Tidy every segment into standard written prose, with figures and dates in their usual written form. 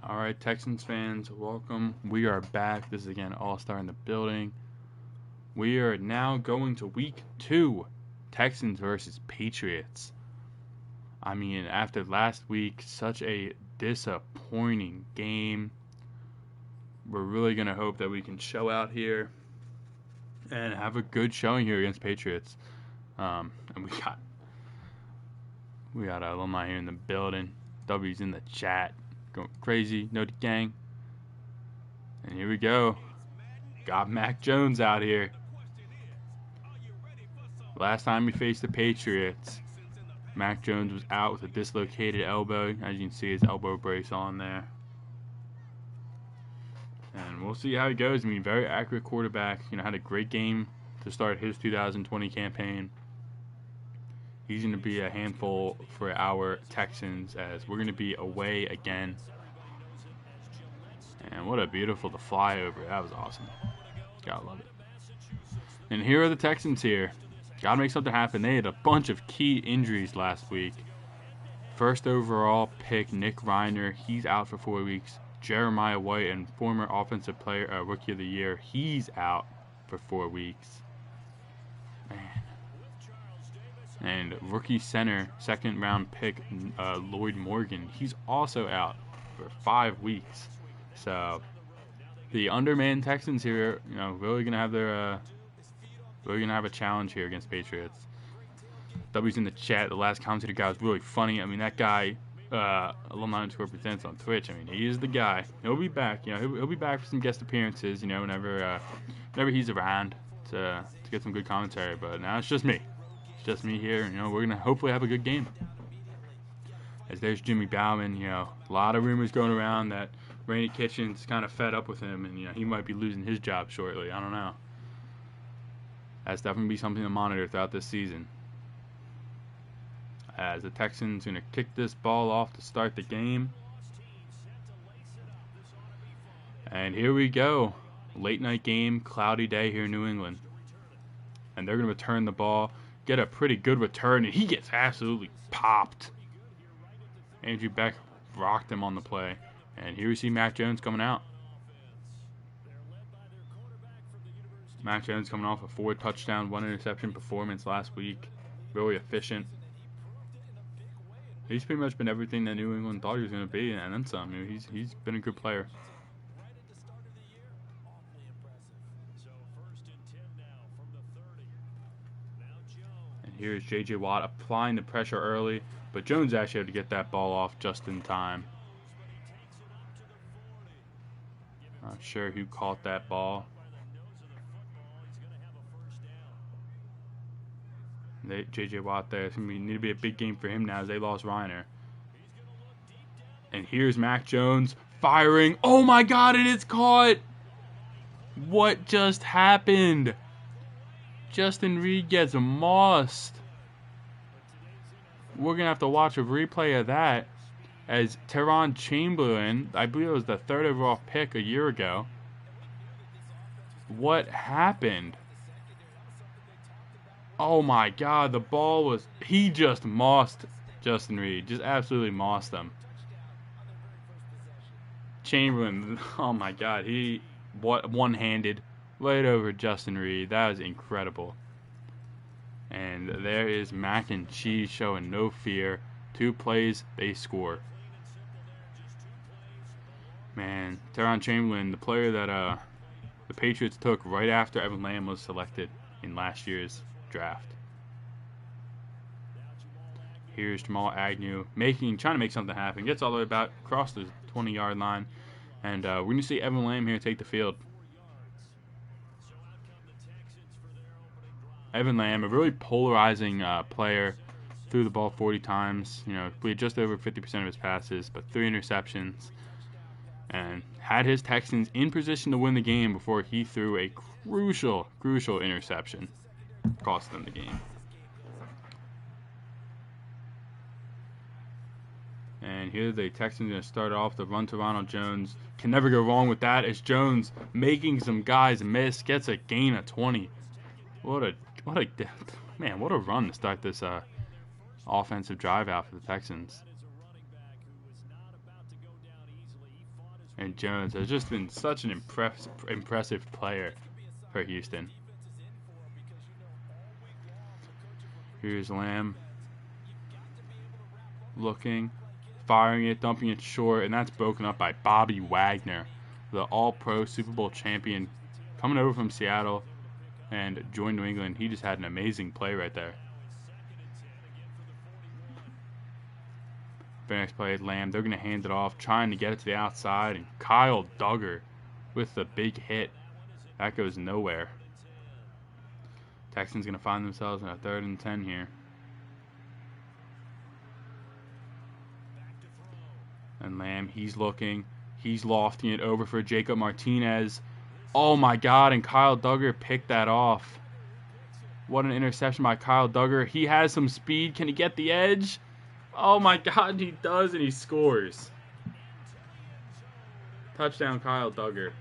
All right, Texans fans, welcome. We are back. This is again All-Star in the building. We are now going to week 2, Texans versus Patriots. I mean, after last week, such a disappointing game. We're really going to hope that we can show out here and have a good showing here against Patriots. And we got alumni here in the building. W's in the chat. Going crazy, no gang. And here we go. Got Mac Jones out here. Last time we faced the Patriots, Mac Jones was out with a dislocated elbow. As you can see, his elbow brace on there. And we'll see how he goes. I mean, very accurate quarterback. Had a great game to start his 2020 campaign. He's going to be a handful for our Texans as we're going to be away again. And what a beautiful to fly over. That was awesome. Gotta love it. And here are the Texans here. Gotta make something happen. They had a bunch of key injuries last week. First overall pick, Nick Reiner. He's out for 4 weeks. Jeremiah White, and former offensive player, rookie of the year. He's out for 4 weeks. And rookie center, second round pick, Lloyd Morgan, he's also out for 5 weeks. So the undermanned Texans here, really gonna have a challenge here against Patriots. W's in the chat. The last commentator guy was really funny. I mean, that guy, alumni_presents on Twitch. I mean, he is the guy. He'll be back. He'll be back for some guest appearances. Whenever he's around to get some good commentary. But now it's just me. Just me here. We're gonna hopefully have a good game. As there's Jimmy Bauman. A lot of rumors going around that Randy Kitchen's kind of fed up with him, and he might be losing his job shortly. I don't know. That's definitely be something to monitor throughout this season. As the Texans gonna kick this ball off to start the game. And here we go. Late night game, cloudy day here in New England. And they're gonna return the ball. Get a pretty good return, and he gets absolutely popped. Andrew Beck rocked him on the play. And here we see Mac Jones coming out. Mac Jones coming off a 4 touchdown, 1 interception performance last week. Really efficient. He's pretty much been everything that New England thought he was going to be, and then some. He's been a good player. Here's J.J. Watt applying the pressure early, but Jones actually had to get that ball off just in time. Not sure who caught that ball. J.J. Watt there. It's going to need to be a big game for him now as they lost Reiner. And here's Mac Jones firing. Oh my God, and it's caught! What just happened? Justin Reed gets mossed. We're going to have to watch a replay of that as Teron Chamberlain, I believe it was the 3rd overall pick a year ago. What happened? Oh my God, the ball was... He just mossed Justin Reed. Just absolutely mossed him. Chamberlain, oh my God, he one-handed right over Justin Reed. That was incredible. And there is Mac and Cheese showing no fear. 2 plays, they score. Man, Teron Chamberlain, the player that the Patriots took right after Evan Lamb was selected in last year's draft. Here's Jamal Agnew trying to make something happen. Gets all the way back across the 20-yard line. And we're going to see Evan Lamb here take the field. Evan Lamb, a really polarizing player, threw the ball 40 times. Completed just over 50% of his passes, but 3 interceptions. And had his Texans in position to win the game before he threw a crucial interception. Cost them the game. And here the Texans going to start off the run to Ronald Jones. Can never go wrong with that as Jones making some guys miss. Gets a gain of 20. What a run to start this offensive drive out for the Texans. And Jones has just been such an impressive player for Houston. Here's Lamb. Looking. Firing it, dumping it short, and that's broken up by Bobby Wagner, the All-Pro Super Bowl champion, coming over from Seattle and joined New England. He just had an amazing play right there. Very next play, Lamb. They're going to hand it off, trying to get it to the outside, and Kyle Duggar with the big hit. That goes nowhere. Texans going to find themselves in a 3rd and 10 here. And Lamb, he's looking. He's lofting it over for Jacob Martinez. Oh my God, and Kyle Duggar picked that off. What an interception by Kyle Duggar. He has some speed. Can he get the edge? Oh my God, he does, and he scores. Touchdown, Kyle Duggar.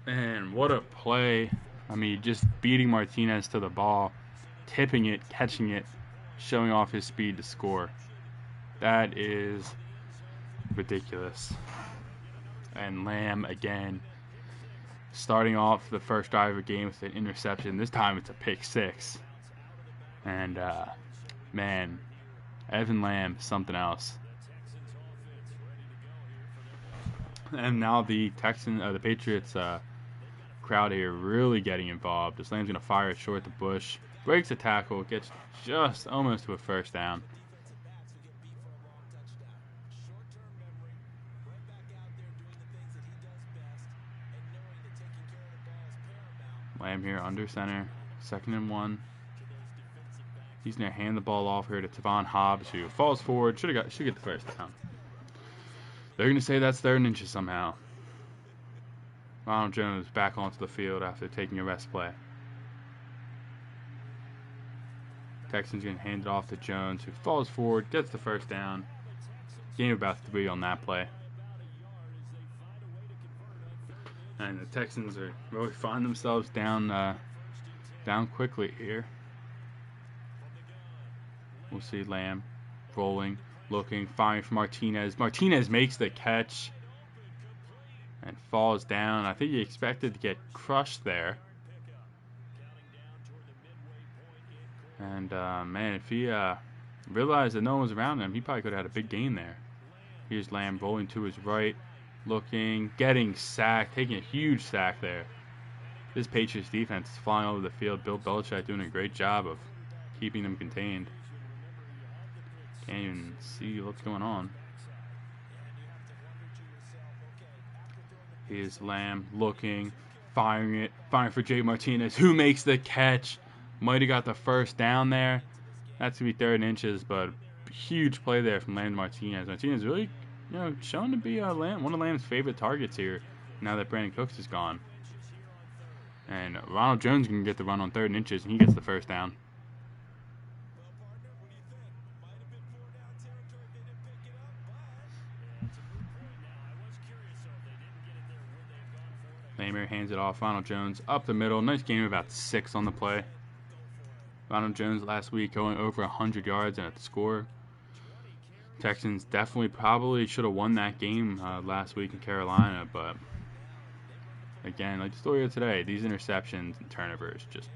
And what a play. I mean, just beating Martinez to the ball, tipping it, catching it, showing off his speed to score. That is ridiculous. And Lamb, again, starting off the first drive of the game with an interception. This time it's a pick 6. And, man, Evan Lamb, something else. And now the Patriots crowd here really getting involved. This Lamb's going to fire it short to Bush. Breaks the tackle. Gets just almost to a first down. Lamb here under center. 2nd and 1. He's going to hand the ball off here to Tavon Hobbs, who falls forward. Should get the first down. They're going to say that's 3rd and inches somehow. Ronald Jones back onto the field after taking a rest play. Texans going to hand it off to Jones, who falls forward, gets the first down. Gain of about 3 on that play. And the Texans are really find themselves down quickly here. We'll see Lamb rolling, looking, firing for Martinez. Martinez makes the catch and falls down. I think he expected to get crushed there. And, man, if he realized that no one was around him, he probably could have had a big gain there. Here's Lamb rolling to his right, looking, getting sacked, taking a huge sack there. This Patriots defense is flying over the field. Bill Belichick doing a great job of keeping them contained. Can't even see what's going on. Here's Lamb looking, firing for Jay Martinez, who makes the catch. Might have got the first down there. That's going to be 3rd and inches, but huge play there from Lamb Martinez. Martinez really, shown to be one of Lamb's favorite targets here now that Brandon Cooks is gone. And Ronald Jones can get the run on 3rd and inches, and he gets the first down. Lamer hands it off. Ronald Jones up the middle. Nice game of about 6 on the play. Ronald Jones last week going over 100 yards and a score. Texans probably should have won that game last week in Carolina, but again, like the story of today, these interceptions and turnovers just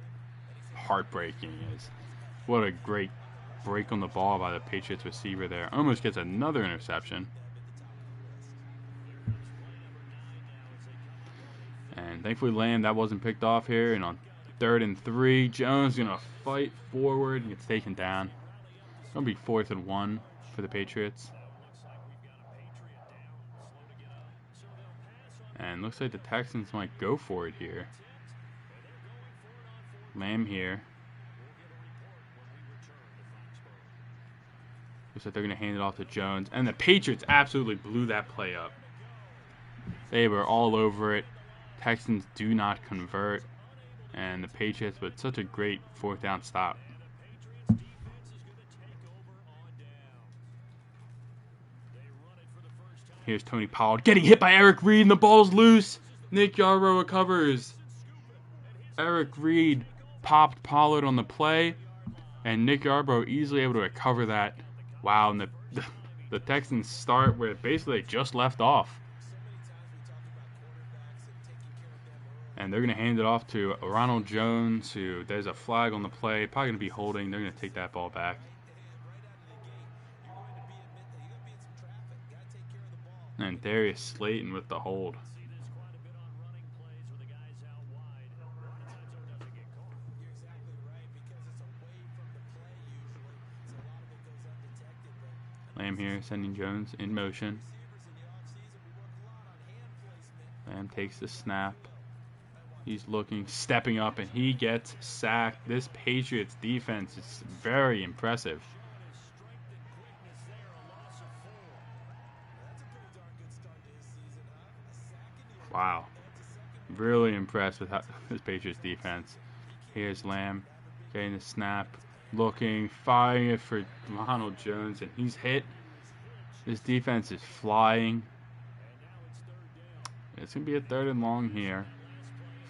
heartbreaking. What a great break on the ball by the Patriots receiver there. Almost gets another interception. And thankfully Lamb, that wasn't picked off here. And on 3rd and 3, Jones going to fight forward and gets taken down. It's going to be 4th and 1 for the Patriots. And looks like the Texans might go for it here. Lamb here. Looks like they're going to hand it off to Jones. And the Patriots absolutely blew that play up. They were all over it. Texans do not convert. And the Patriots with such a great 4th down stop. Here's Tony Pollard getting hit by Eric Reed, and the ball's loose. Nick Yarbrough recovers. Eric Reed popped Pollard on the play, and Nick Yarbrough easily able to recover that. Wow, and the Texans start where basically they just left off. And they're going to hand it off to Ronald Jones, who there's a flag on the play, probably going to be holding. They're going to take that ball back. And Darius Slayton with the hold. Lamb here sending Jones in motion. Lamb takes the snap. He's looking, stepping up, and he gets sacked. This Patriots defense is very impressive. Wow. Really impressed with this Patriots defense. Here's Lamb getting the snap, looking, firing it for Ronald Jones, and he's hit. This defense is flying. It's going to be a 3rd and long here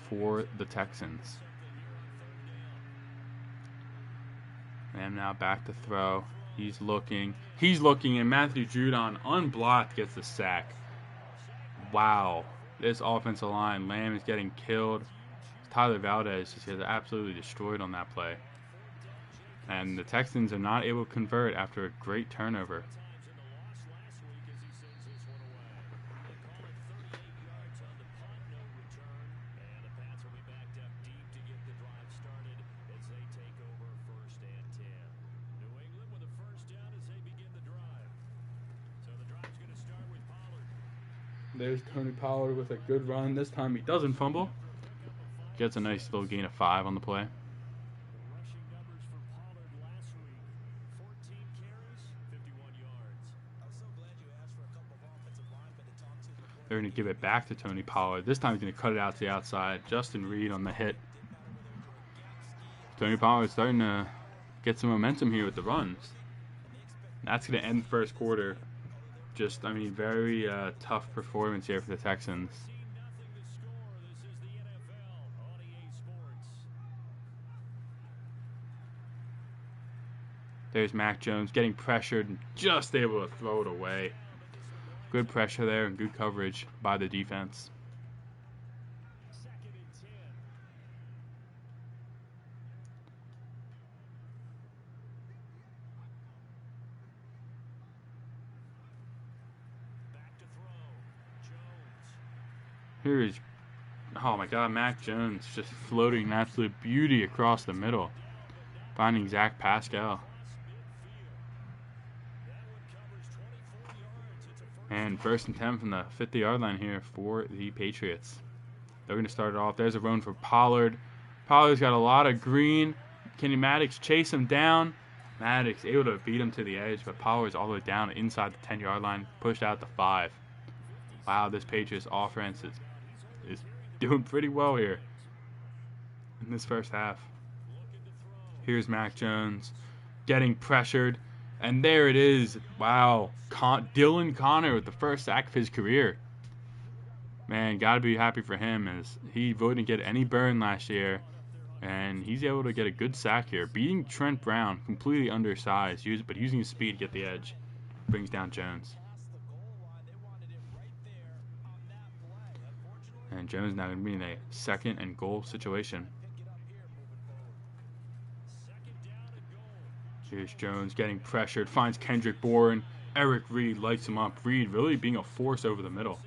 for the Texans. And now back to throw. He's looking, and Matthew Judon, unblocked, gets the sack. Wow. This offensive line, Lamb is getting killed. Tyler Valdez just gets absolutely destroyed on that play. And the Texans are not able to convert after a great turnover. There's Tony Pollard with a good run. This time he doesn't fumble. Gets a nice little gain of 5 on the play. They're going to give it back to Tony Pollard. This time he's going to cut it out to the outside. Justin Reed on the hit. Tony Pollard's starting to get some momentum here with the runs. That's going to end the first quarter. Just, I mean, very tough performance here for the Texans. There's Mac Jones getting pressured and just able to throw it away. Good pressure there and good coverage by the defense. Here is, oh my God, Mac Jones just floating an absolute beauty across the middle, finding Zach Pascal. And 1st and 10 from the 50-yard line here for the Patriots. They're going to start it off. There's a run for Pollard. Pollard's got a lot of green. Kenny Maddox chase him down. Maddox able to beat him to the edge, but Pollard's all the way down inside the 10-yard line, pushed out to 5. Wow, this Patriots offense is doing pretty well here in this first half. Here's Mac Jones getting pressured, and there it is. Wow, Dylan Connor with the first sack of his career. Man, gotta be happy for him, as he wouldn't get any burn last year, and he's able to get a good sack here, beating Trent Brown, completely undersized, but using his speed to get the edge. Brings down Jones. And Jones now going to be in a 2nd and goal situation. Here's Jones getting pressured, finds Kendrick Bourne. Eric Reed lights him up. Reed really being a force over the middle.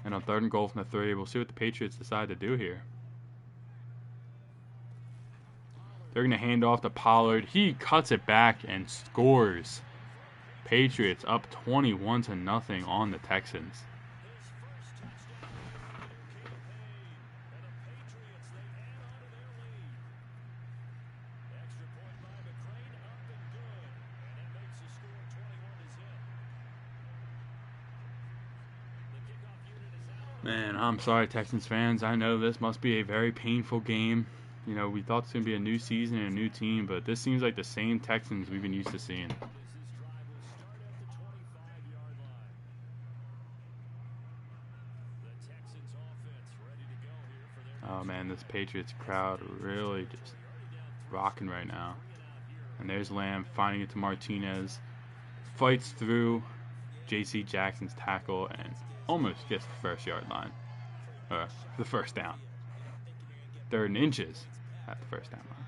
And on 3rd and goal from the 3, we'll see what the Patriots decide to do here. They're going to hand off to Pollard. He cuts it back and scores. Patriots up 21-0 on the Texans. Man, I'm sorry, Texans fans. I know this must be a very painful game. You know, we thought it was going to be a new season and a new team, but this seems like the same Texans we've been used to seeing. Oh man, this Patriots crowd really just rocking right now. And there's Lamb finding it to Martinez. Fights through J.C. Jackson's tackle and almost gets the first yard line. The first down. 3rd and inches at the first down line.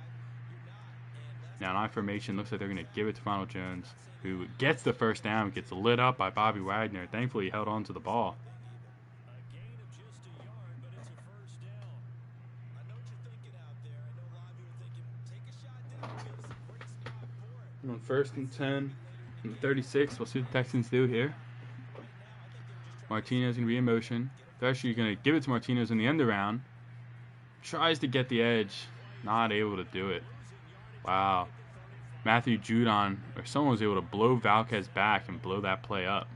Now, in I formation, looks like they're going to give it to Ronald Jones, who gets the first down, gets lit up by Bobby Wagner. Thankfully, he held on to the ball. On 1st and 10, and 36, we'll see what the Texans do here. Martinez going to be in motion. They're actually going to give it to Martinez in the end around. Tries to get the edge. Not able to do it. Wow. Matthew Judon, or someone was able to blow Valquez back and blow that play up.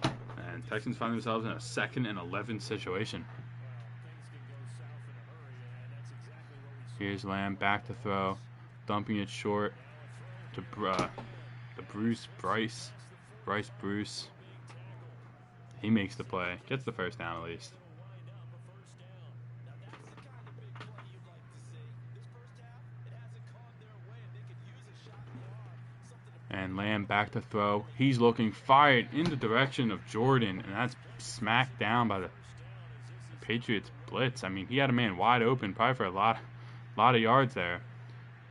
And Texans find themselves in a 2nd and 11 situation. Here's Lamb back to throw. Dumping it short to Bryce Bruce. He makes the play. Gets the first down at least. And Lamb back to throw. He's looking, fired in the direction of Jordan, and that's smacked down by the Patriots blitz. I mean, he had a man wide open, probably for a lot of yards there.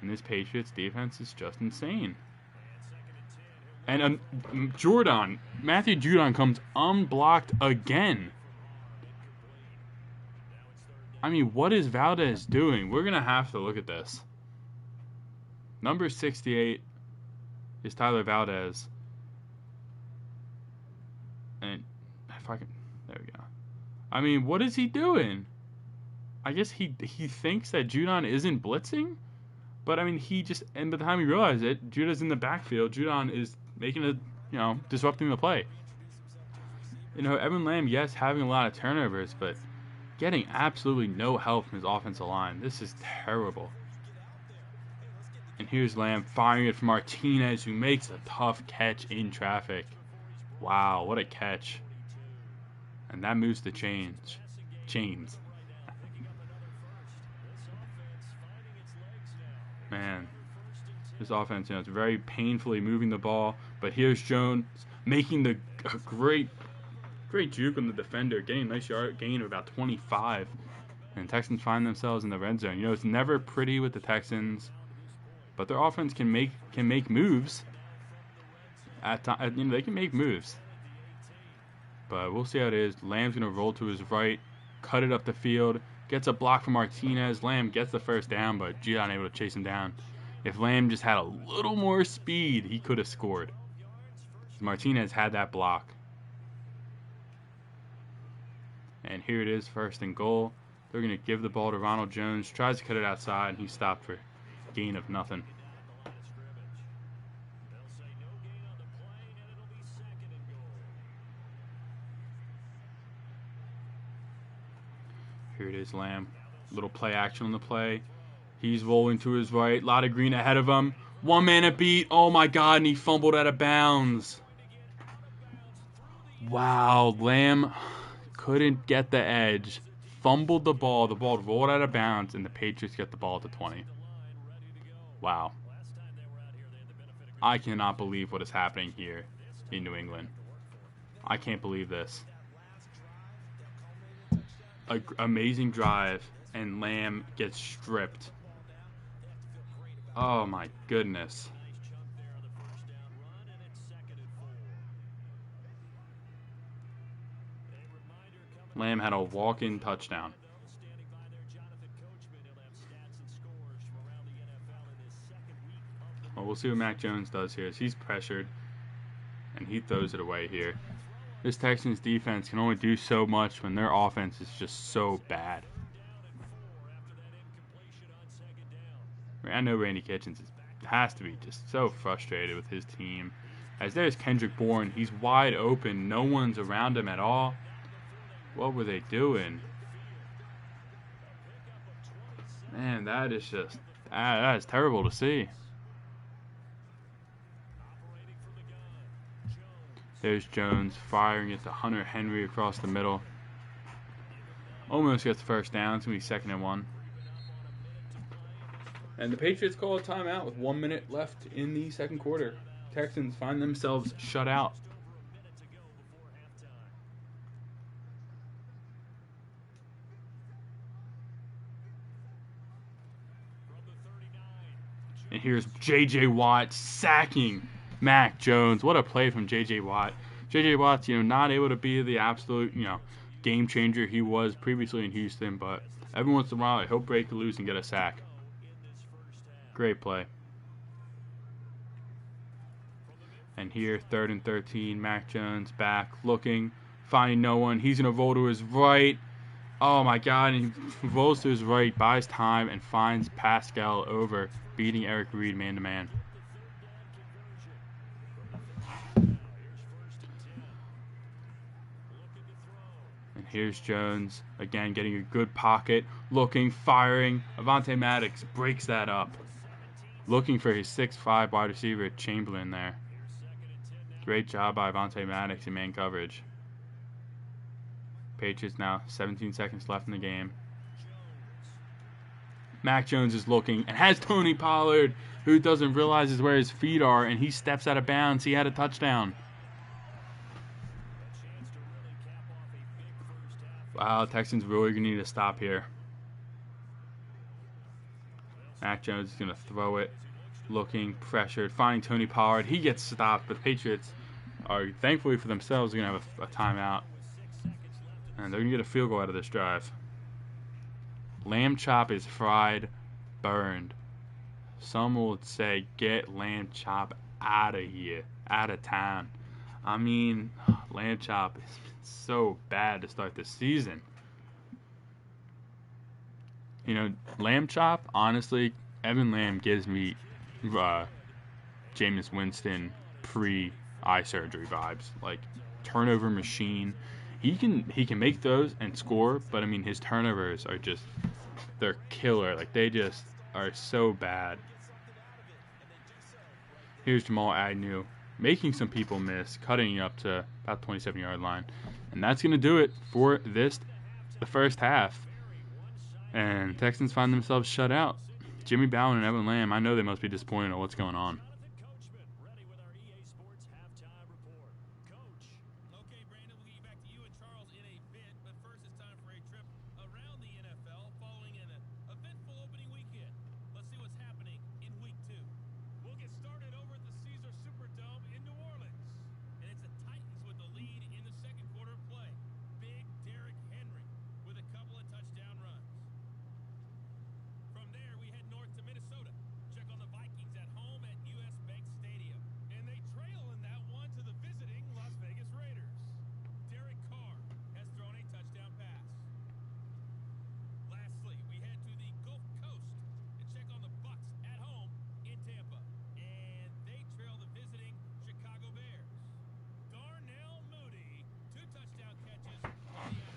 And this Patriots defense is just insane. And Matthew Judon comes unblocked again. I mean, what is Valdez doing? We're going to have to look at this. Number 68 is Tyler Valdez. And if I can, there we go. I mean, what is he doing? I guess he thinks that Judon isn't blitzing, but I mean, and by the time he realizes it, Judon's in the backfield. Judon is making disrupting the play. Evan Lamb, yes, having a lot of turnovers, but getting absolutely no help from his offensive line. This is terrible. And here's Lamb firing it from Martinez, who makes a tough catch in traffic. Wow, what a catch. And that moves the chains. Man, this offense, it's very painfully moving the ball. But here's Jones making the great juke on the defender, getting a nice yard gain of about 25. And Texans find themselves in the red zone. It's never pretty with the Texans, but their offense can make moves. They can make moves. But we'll see how it is. Lamb's gonna roll to his right, cut it up the field, gets a block from Martinez. Lamb gets the first down, but Judon able to chase him down. If Lamb just had a little more speed, he could have scored. Martinez had that block. And here it is, 1st and goal. They're going to give the ball to Ronald Jones. Tries to cut it outside, and he stopped for gain of nothing. Here it is, Lamb. Little play action on the play. He's rolling to his right. A lot of green ahead of him. One man a beat. Oh, my God, and he fumbled out of bounds. Wow, Lamb couldn't get the edge. Fumbled the ball. The ball rolled out of bounds, and the Patriots get the ball at the 20. Wow. I cannot believe what is happening here in New England. I can't believe this. Amazing drive, and Lamb gets stripped. Oh my goodness. Lamb had a walk-in touchdown. Well, we'll see what Mac Jones does here. As he's pressured, and he throws it away here. This Texans defense can only do so much when their offense is just so bad. I know Randy Kitchens has to be just so frustrated with his team. As there's Kendrick Bourne, he's wide open. No one's around him at all. What were they doing? Man, that is just, that is terrible to see. There's Jones firing it to Hunter Henry across the middle. Almost gets the first down. It's going to be 2nd and 1. And the Patriots call a timeout with 1 minute left in the second quarter. Texans find themselves shut out. And here's J.J. Watt sacking Mac Jones. What a play from J.J. Watt. J.J. Watt's, not able to be the absolute, game changer he was previously in Houston, but every once in a while he'll break loose and get a sack. Great play. And here, 3rd and 13, Mac Jones back, looking, finding no one. He's going to roll to his right. Oh my God, and he rolls to his right, buys time, and finds Pascal over, beating Eric Reed man-to-man. And here's Jones, again getting a good pocket, looking, firing. Avonte Maddox breaks that up. Looking for his 6'5" wide receiver, Chamberlain there. Great job by Avonte Maddox in man coverage. Patriots now 17 seconds left in the game. Mac Jones is looking and has Tony Pollard, who doesn't realize where his feet are, and he steps out of bounds. He had a touchdown. Wow, Texans really going to need to stop here. Mac Jones is going to throw it. Looking, pressured, finding Tony Pollard. He gets stopped, but the Patriots are, thankfully for themselves, going to have a timeout. And they're going to get a field goal out of this drive. Lamb chop is fried, burned. Some would say, get lamb chop out of here, out of town. I mean, lamb chop is so bad to start the season. Lamb chop, honestly, Evan Lamb gives me Jameis Winston pre-eye surgery vibes. Like, turnover machine. He can make those and score, but I mean his turnovers are just, they're killer. Like, they just are so bad. Here's Jamal Agnew making some people miss, cutting up to about 27-yard line. And that's going to do it for the first half. And Texans find themselves shut out. Jimmy Ballin and Evan Lamb, I know they must be disappointed on what's going on.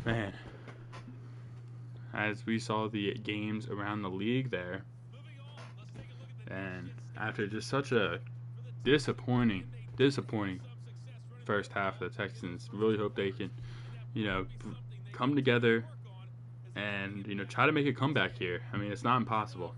Man, as we saw the games around the league there, and after just such a disappointing first half of the Texans, really hope they can, come together and, try to make a comeback here. I mean, it's not impossible.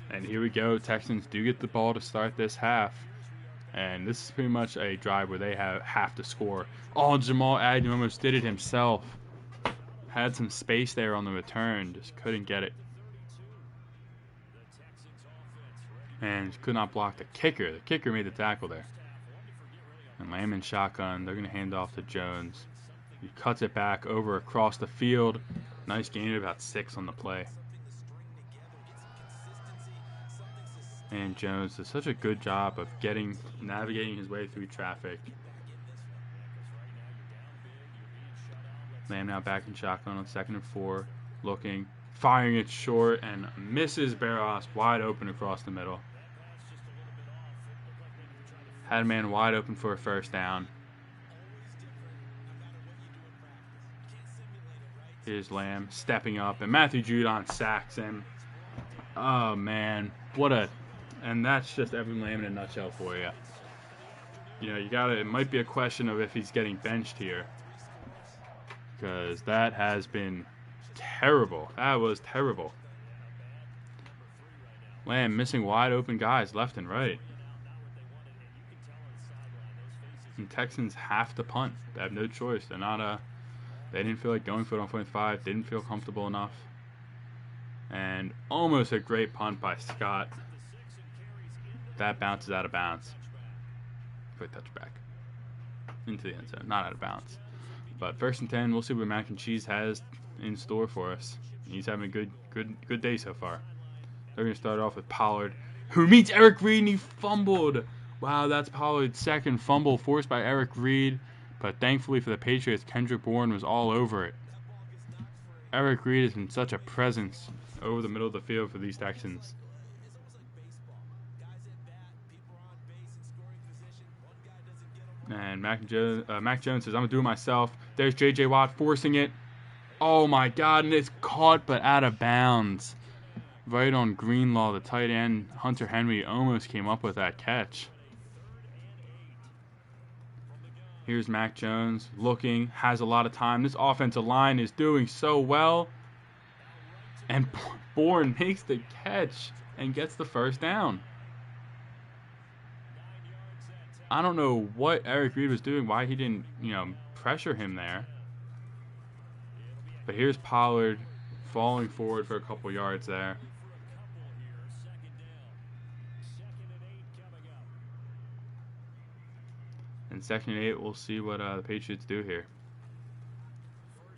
And here we go. Texans do get the ball to start this half. And this is pretty much a drive where they have to score. Oh, Jamal Agnew almost did it himself. Had some space there on the return. Just couldn't get it. And could not block the kicker. The kicker made the tackle there. And Lamb in shotgun. They're going to hand off to Jones. He cuts it back over across the field. Nice gain of about 6 on the play. And Jones does such a good job of navigating his way through traffic. Lamb now back in shotgun on 2nd and 4, looking, firing it short, and misses Barros wide open across the middle. Had a man wide open for a first down. Here's Lamb stepping up, and Matthew Judon sacks him. Oh, man. And that's just Evan Lamb in a nutshell for you. You know, it might be a question of if he's getting benched here. Because that has been terrible. That was terrible. Lamb missing wide open guys left and right. And Texans have to punt. They have no choice. They didn't feel like going for it on 0.5. Didn't feel comfortable enough. And almost a great punt by Scott. That bounces out of bounds for a touchback into the end zone. Not out of bounds. But 1st and 10, we'll see what Mac and Cheese has in store for us. He's having a good day so far. They're going to start off with Pollard, who meets Eric Reed, and he fumbled. Wow, that's Pollard's second fumble forced by Eric Reed. But thankfully for the Patriots, Kendrick Bourne was all over it. Eric Reed has been such a presence over the middle of the field for these Texans. And Mac Jones says, I'm going to do it myself. There's J.J. Watt forcing it. Oh, my God, and it's caught but out of bounds. Right on Greenlaw, the tight end. Hunter Henry almost came up with that catch. Here's Mac Jones looking, has a lot of time. This offensive line is doing so well. And Bourne makes the catch and gets the first down. I don't know what Eric Reed was doing, why he didn't, pressure him there. But here's Pollard falling forward for a couple yards there. In 2nd and 8, we'll see what the Patriots do here.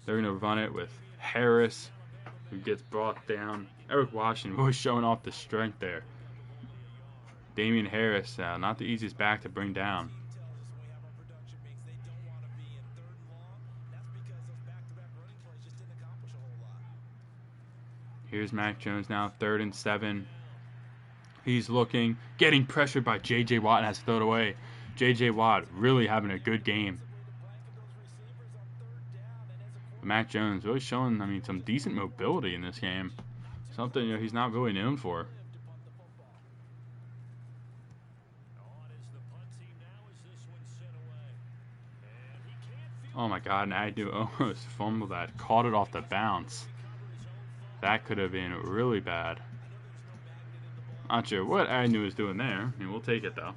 They're going to run it with Harris, who gets brought down. Eric Washington was showing off the strength there. Damian Harris, not the easiest back to bring down. Here's Mac Jones now, 3rd and 7. He's looking, getting pressured by J.J. Watt and has to throw it away. J.J. Watt really having a good game. Mac Jones really showing, some decent mobility in this game. Something he's not really known for. Oh my God, and Agnew almost fumbled that. Caught it off the bounce. That could have been really bad. Not sure what Agnew is doing there. We'll take it though.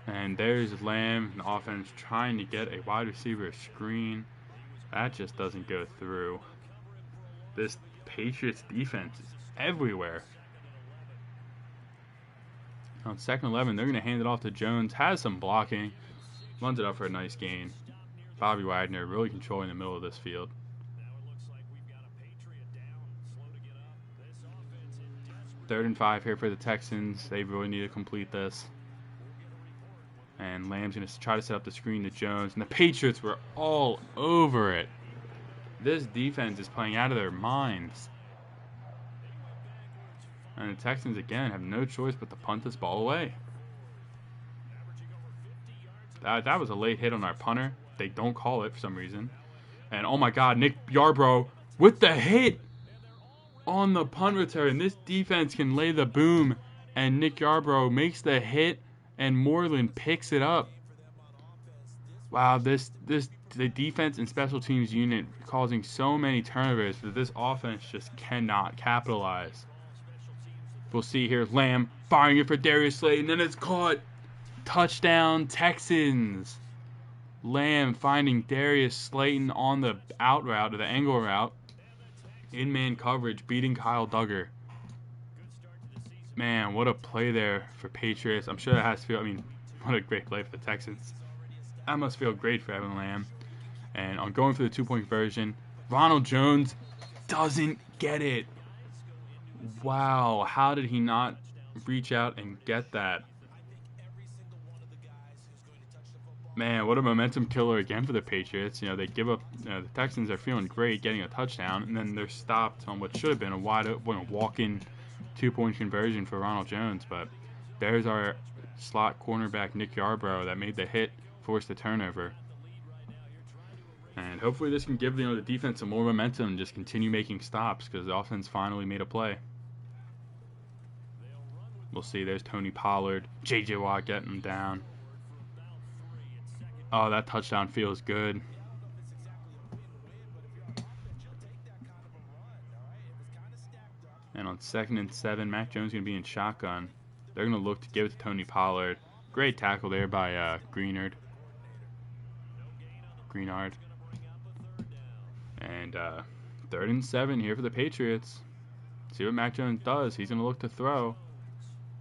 And there's Lamb, the offense trying to get a wide receiver screen. That just doesn't go through. This Patriots defense is everywhere. On 2nd and 11, they're going to hand it off to Jones. Has some blocking. Runs it up for a nice gain. Bobby Wagner really controlling the middle of this field. 3rd and 5 here for the Texans. They really need to complete this. And Lamb's going to try to set up the screen to Jones. And the Patriots were all over it. This defense is playing out of their minds. And the Texans, again, have no choice but to punt this ball away. That was a late hit on our punter. They don't call it for some reason. And, oh, my God, Nick Yarbrough with the hit on the punt return. This defense can lay the boom. And Nick Yarbrough makes the hit, and Moreland picks it up. Wow, the defense and special teams unit causing so many turnovers that this offense just cannot capitalize. We'll see here, Lamb firing it for Darius Slayton, and it's caught. Touchdown, Texans. Lamb finding Darius Slayton on the out route, or the angle route. In-man coverage, beating Kyle Duggar. Man, what a play there for Patriots. I'm sure that has to feel, what a great play for the Texans. That must feel great for Evan Lamb. And I'm going for the 2-point conversion. Ronald Jones doesn't get it. Wow, how did he not reach out and get that? Man, what a momentum killer again for the Patriots. You know, they give up. The Texans are feeling great, getting a touchdown, and then they're stopped on what should have been a wide open, walk-in 2-point conversion for Ronald Jones. But there's our slot cornerback Nick Yarbrough that made the hit, forced the turnover. And hopefully this can give the defense some more momentum and just continue making stops because the offense finally made a play. We'll see. There's Tony Pollard, J.J. Watt getting him down. Oh, that touchdown feels good. And on 2nd and 7, Mac Jones going to be in shotgun. They're going to look to give it to Tony Pollard. Great tackle there by Greenard. And 3rd and 7 here for the Patriots. See what Mac Jones does. He's going to look to throw.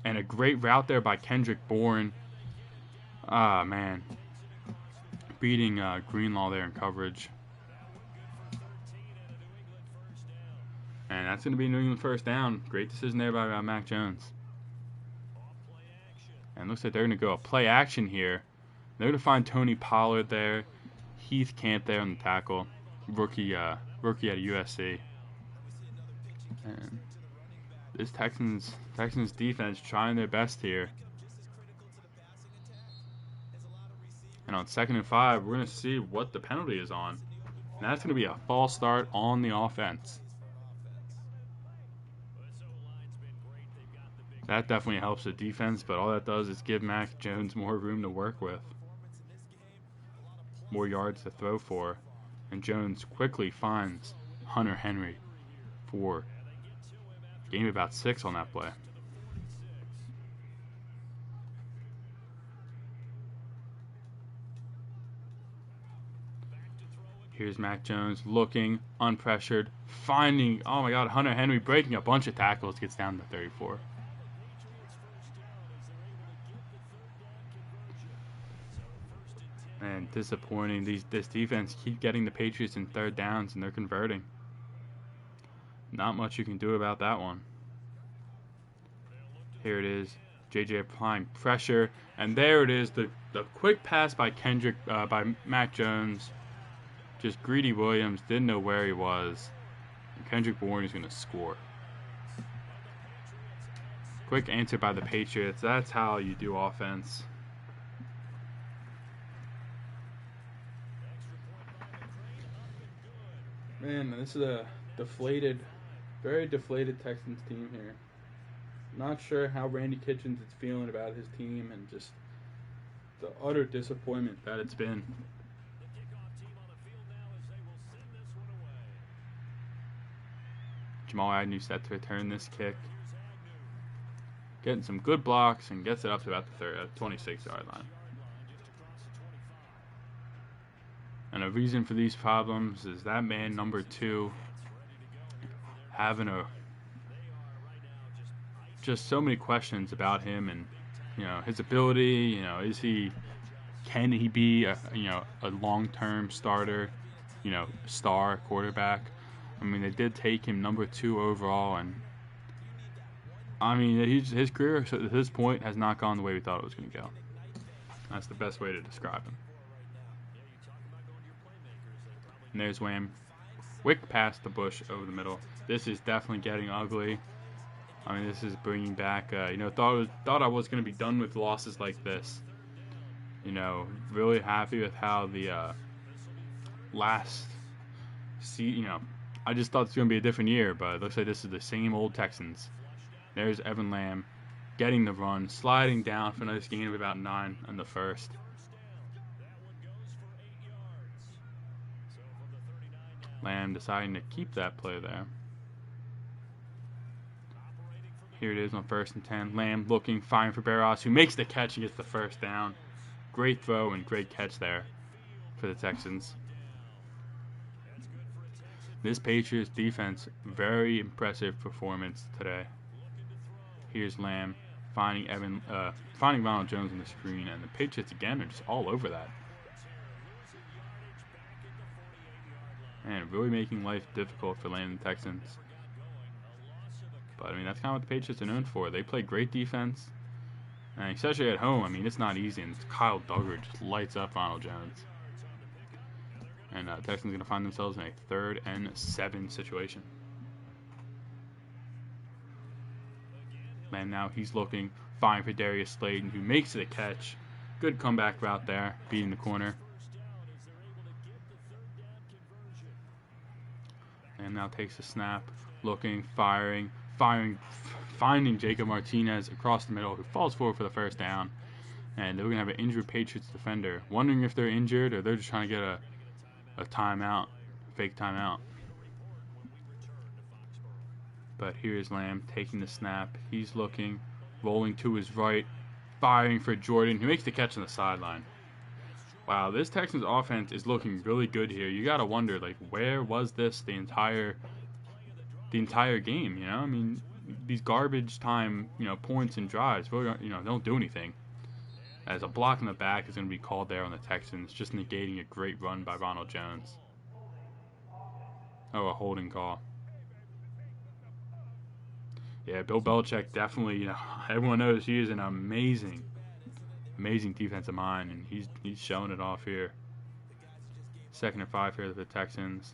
And a great route there by Kendrick Bourne. Ah, man. Beating Greenlaw there in coverage. And that's going to be New England first down. Great decision there by Mac Jones. And looks like they're going to go a play action here. They're going to find Tony Pollard there. Heath Camp there on the tackle. Rookie out of USC. And this Texans defense trying their best here. And on 2nd and 5, we're going to see what the penalty is on. And that's going to be a false start on the offense. That definitely helps the defense, but all that does is give Mac Jones more room to work with. More yards to throw for. And Jones quickly finds Hunter Henry for gain about 6 on that play. Here's Mac Jones looking, unpressured, finding, oh my God, Hunter Henry breaking a bunch of tackles, gets down to 34. And disappointing, this defense keep getting the Patriots in 3rd downs and they're converting. Not much you can do about that one. Here it is, JJ applying pressure, and there it is, the quick pass by Mac Jones. Just Greedy Williams didn't know where he was. And Kendrick Bourne is going to score. Quick answer by the Patriots. That's how you do offense. Man, this is a very deflated Texans team here. Not sure how Randy Kitchens is feeling about his team and just the utter disappointment that it's been. Jamal Agnew set to return this kick. Getting some good blocks and gets it up to about the 26-yard line. And a reason for these problems is that man, number 2, having just so many questions about him and his ability. Can he be a long-term starter, star quarterback? I mean, they did take him number 2 overall, and I mean, his career at this point has not gone the way we thought it was going to go. That's the best way to describe him. And there's Wham. Quick pass to Bush over the middle. This is definitely getting ugly. I mean, this is bringing back, thought I was going to be done with losses like this. Really happy with how the last I just thought it was going to be a different year, but it looks like this is the same old Texans. There's Evan Lamb getting the run, sliding down for a nice gain of about 9 in the first. Lamb deciding to keep that play there. Here it is on 1st and 10. Lamb looking, fine for Barros, who makes the catch and gets the first down. Great throw and great catch there for the Texans. This Patriots defense, very impressive performance today. Here's Lamb finding Ronald Jones on the screen, and the Patriots again are just all over that. And really making life difficult for Lamb and the Texans. But I mean, that's kind of what the Patriots are known for. They play great defense, And especially at home, I mean, it's not easy. And Kyle Duggar just lights up Ronald Jones. And Texans going to find themselves in a 3rd and 7 situation. And now he's looking fine for Darius Slayton, who makes it a catch. Good comeback route there, beating the corner. And now takes a snap, looking, firing, finding Jacob Martinez across the middle, who falls forward for the first down. And they're going to have an injured Patriots defender, wondering if they're injured or they're just trying to get a timeout, fake timeout. But here's Lamb taking the snap. He's looking, rolling to his right, firing for Jordan, who makes the catch on the sideline. Wow, this Texans offense is looking really good here. You gotta wonder, like, where was this the entire game? You know, I mean, these garbage time, points and drives, really, don't do anything. As a block in the back is going to be called there on the Texans, just negating a great run by Ronald Jones. Oh, a holding call. Yeah, Bill Belichick definitely, everyone knows he is an amazing defensive mind, and he's showing it off here. 2nd and 5 here for the Texans.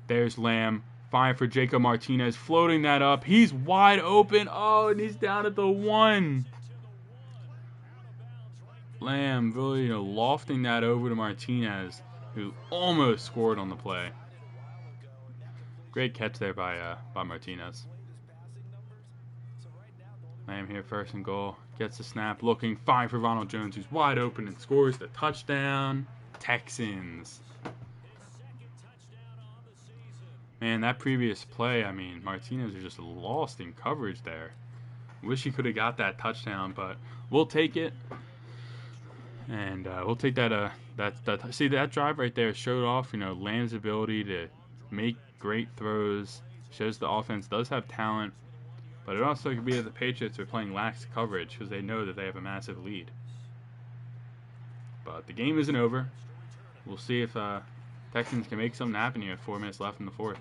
There's Lamb, fine for Jacob Martinez, floating that up. He's wide open. Oh, and he's down at the 1. Lamb really, lofting that over to Martinez, who almost scored on the play. Great catch there by Martinez. Lamb here, 1st and goal. Gets the snap, looking fine for Ronald Jones, who's wide open and scores the touchdown. Texans. Man, that previous play, I mean, Martinez was just lost in coverage there. Wish he could have got that touchdown, but we'll take it. And we'll take that. See, that drive right there showed off, Lamb's ability to make great throws. Shows the offense does have talent. But it also could be that the Patriots are playing lax coverage because they know that they have a massive lead. But the game isn't over. We'll see if Texans can make something happen here with 4 minutes left in the 4th.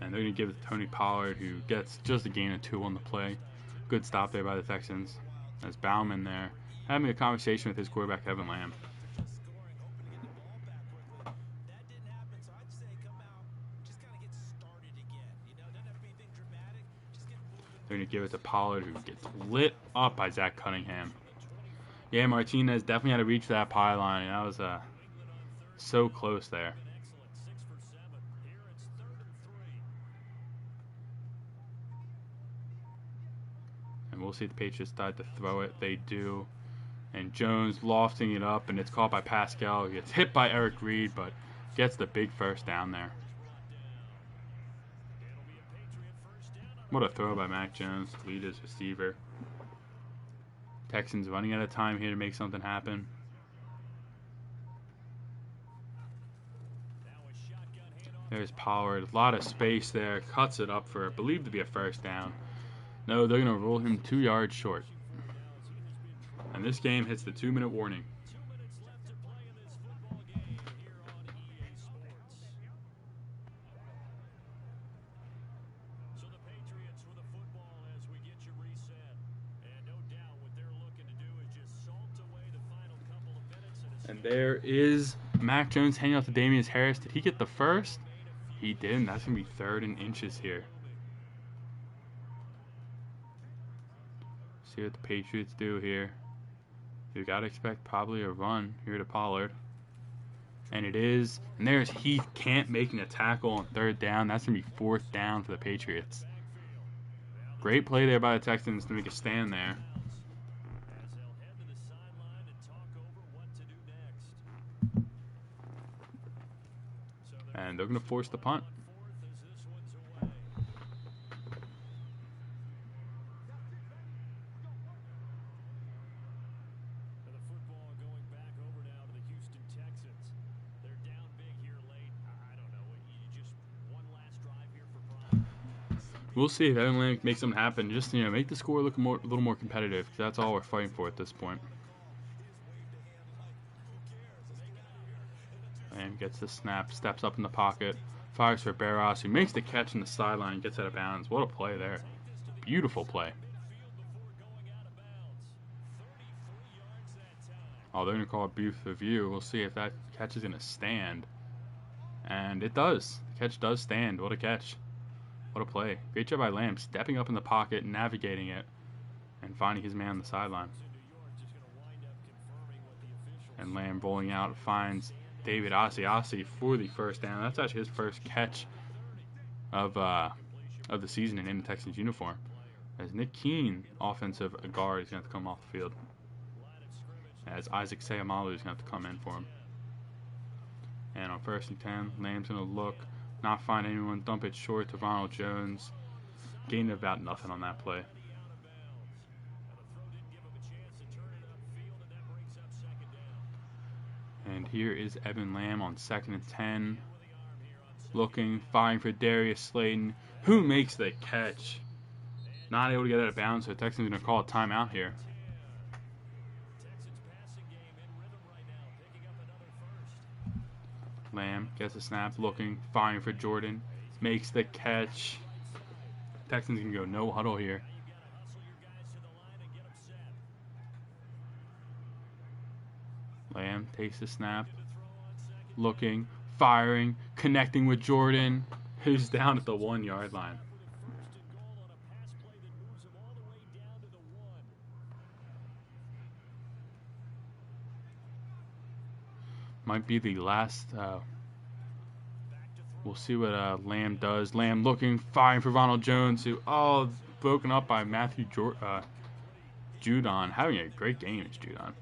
And they're going to give it to Tony Pollard, who gets just a gain of 2 on the play. Good stop there by the Texans. That's Bauman there, having a conversation with his quarterback, Evan Lamb. They're going to give it to Pollard, who gets lit up by Zach Cunningham. Yeah, Martinez definitely had to reach that pylon, and that was so close there. And we'll see if the Patriots decide to throw it. They do. And Jones lofting it up, and it's caught by Pascal. He gets hit by Eric Reed, but gets the big first down there. What a throw by Mac Jones to lead his receiver. Texans running out of time here to make something happen. There's Pollard. A lot of space there. Cuts it up for, believed to be a first down. No, they're going to roll him 2 yards short. And this game hits the 2-minute warning. And there is Mac Jones hanging out to Damian Harris. Did he get the first? He didn't. That's going to be 3rd and inches here. See what the Patriots do here. You got to expect probably a run here to Pollard. And it is. And there's Heath Camp making a tackle on 3rd down. That's going to be 4th down for the Patriots. Great play there by the Texans to make a stand there. And they're going to force the punt. We'll see if Evan Lamb makes something happen. Just, make the score look a little more competitive, because that's all we're fighting for at this point. gets the snap, steps up in the pocket, fires for Barros, who makes the catch in the sideline and gets out of bounds. What a play there. Beautiful play. Oh, they're going to call a brief review. We'll see if that catch is going to stand. And it does. The catch does stand. What a catch. What a play. Great job by Lamb, stepping up in the pocket, navigating it, and finding his man on the sideline. And Lamb rolling out finds David Asiasi for the first down. That's actually his first catch of the season in the Texans uniform. As Nick Keene, offensive guard, is going to have to come off the field. As Isaac Sayamalu is going to have to come in for him. And on 1st and 10, Lamb's going to look, not find anyone, dump it short to Ronald Jones. Gained about nothing on that play. And here is Evan Lamb on 2nd and 10. Looking, firing for Darius Slayton, who makes the catch. Not able to get out of bounds, so the Texans are going to call a timeout here. Lamb gets a snap, looking, firing for Jordan, makes the catch. Texans can go no huddle here. Lamb takes the snap, looking, firing, connecting with Jordan, who's down at the 1-yard line. Might be the last. We'll see what Lamb does. Lamb looking, firing for Ronald Jones, who, broken up by Matthew Judon. Having a great game is Judon.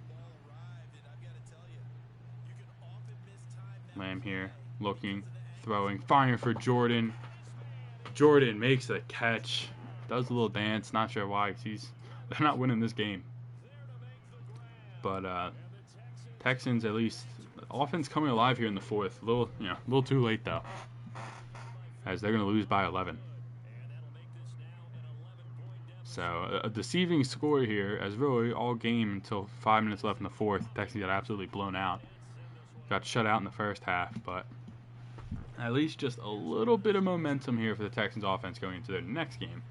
Lamb here, looking, throwing, firing for Jordan. Jordan makes the catch. Does a little dance. Not sure why, because they're not winning this game. But Texans, at least, offense coming alive here in the 4th. A little too late though, as they're going to lose by 11. So a deceiving score here, as really all game until 5 minutes left in the 4th. Texans got absolutely blown out. Got shut out in the first half, but at least just a little bit of momentum here for the Texans offense going into their next game.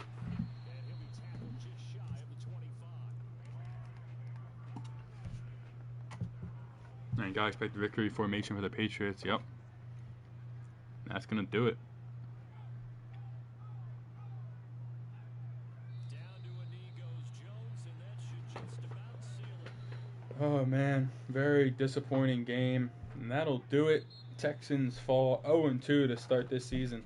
And you gotta expect the victory formation for the Patriots. Yep. That's gonna do it. Oh man, very disappointing game. And that'll do it. Texans fall 0-2 to start this season.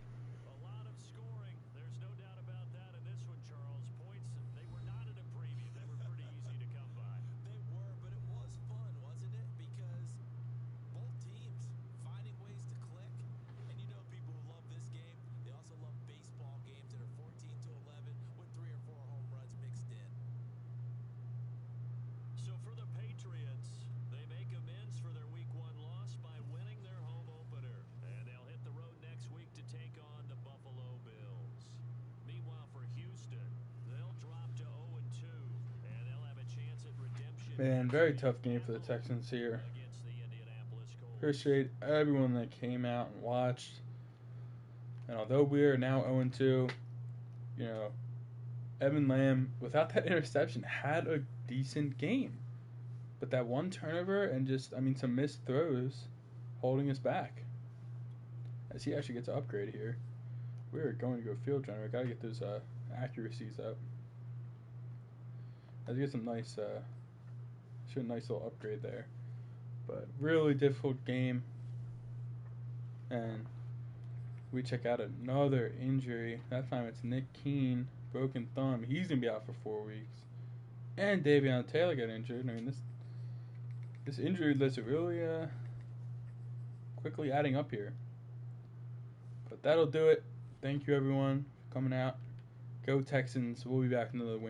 Man, very tough game for the Texans here. Appreciate everyone that came out and watched. And although we are now 0-2, Evan Lamb, without that interception, had a decent game. But that one turnover and some missed throws holding us back. As he actually gets an upgrade here. We're going to go field general. Got to get those accuracies up. As he gets some nice little upgrade there. But really difficult game. And we check out another injury. That time it's Nick Keene, broken thumb. He's going to be out for 4 weeks. And Davion Taylor got injured. I mean, this injury list is really quickly adding up here. But that'll do it. Thank you, everyone, for coming out. Go Texans. We'll be back in another win.